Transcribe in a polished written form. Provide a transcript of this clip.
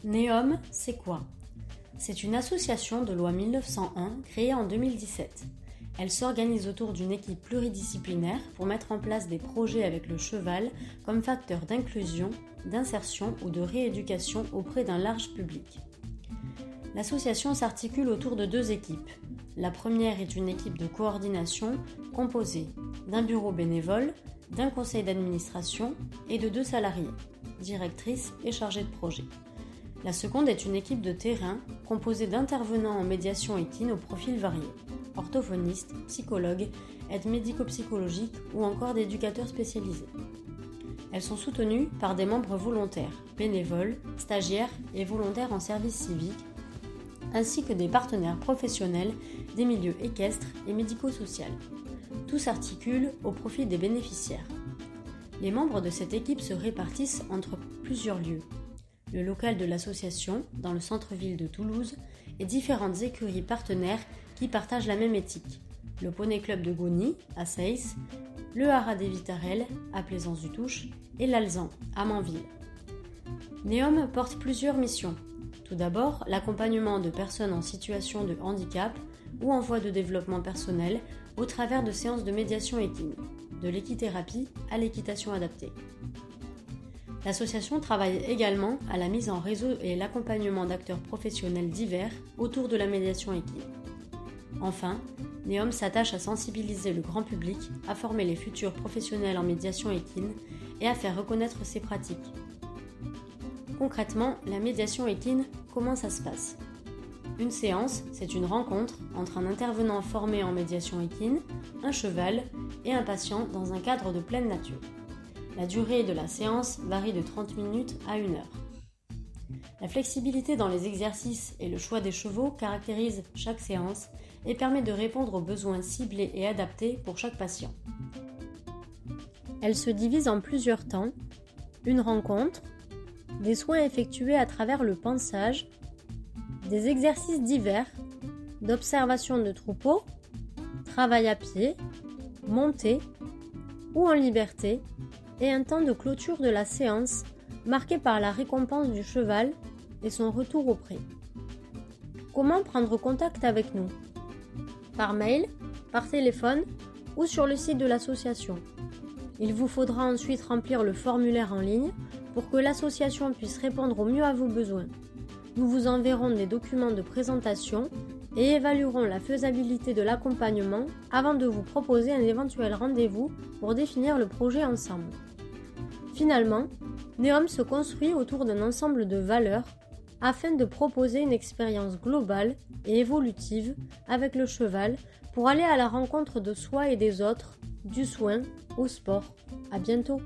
NEOM, c'est quoi? C'est une association de loi 1901 créée en 2017. Elle s'organise autour d'une équipe pluridisciplinaire pour mettre en place des projets avec le cheval comme facteur d'inclusion, d'insertion ou de rééducation auprès d'un large public. L'association s'articule autour de deux équipes. La première est une équipe de coordination composée d'un bureau bénévole, d'un conseil d'administration et de 2 salariés, directrice et chargée de projet. La seconde est une équipe de terrain composée d'intervenants en médiation équine au profil varié, orthophonistes, psychologues, aides médico-psychologiques ou encore d'éducateurs spécialisés. Elles sont soutenues par des membres volontaires, bénévoles, stagiaires et volontaires en service civique, ainsi que des partenaires professionnels des milieux équestres et médico-social. Tout s'articule au profit des bénéficiaires. Les membres de cette équipe se répartissent entre plusieurs lieux. Le local de l'association, dans le centre-ville de Toulouse, et différentes écuries partenaires qui partagent la même éthique. Le Poney Club de Gauny, à Seyss, le Haras des Vitarelles, à Plaisance-du-Touche, et l'Alzan, à Manville. NEOM porte plusieurs missions. Tout d'abord, l'accompagnement de personnes en situation de handicap ou en voie de développement personnel au travers de séances de médiation équine, de l'équithérapie à l'équitation adaptée. L'association travaille également à la mise en réseau et l'accompagnement d'acteurs professionnels divers autour de la médiation équine. Enfin, NEOM s'attache à sensibiliser le grand public, à former les futurs professionnels en médiation équine et à faire reconnaître ces pratiques. Concrètement, la médiation équine, comment ça se passe? Une séance, c'est une rencontre entre un intervenant formé en médiation équine, un cheval et un patient dans un cadre de pleine nature. La durée de la séance varie de 30 minutes à 1 heure. La flexibilité dans les exercices et le choix des chevaux caractérisent chaque séance et permet de répondre aux besoins ciblés et adaptés pour chaque patient. Elle se divise en plusieurs temps, une rencontre, des soins effectués à travers le pansage, des exercices divers, d'observation de troupeau, travail à pied, montée ou en liberté, et un temps de clôture de la séance marqué par la récompense du cheval et son retour au pré. Comment prendre contact avec nous? Par mail, par téléphone ou sur le site de l'association. Il vous faudra ensuite remplir le formulaire en ligne pour que l'association puisse répondre au mieux à vos besoins. Nous vous enverrons des documents de présentation et évaluerons la faisabilité de l'accompagnement avant de vous proposer un éventuel rendez-vous pour définir le projet ensemble. Finalement, NEOM se construit autour d'un ensemble de valeurs afin de proposer une expérience globale et évolutive avec le cheval pour aller à la rencontre de soi et des autres, du soin au sport. À bientôt!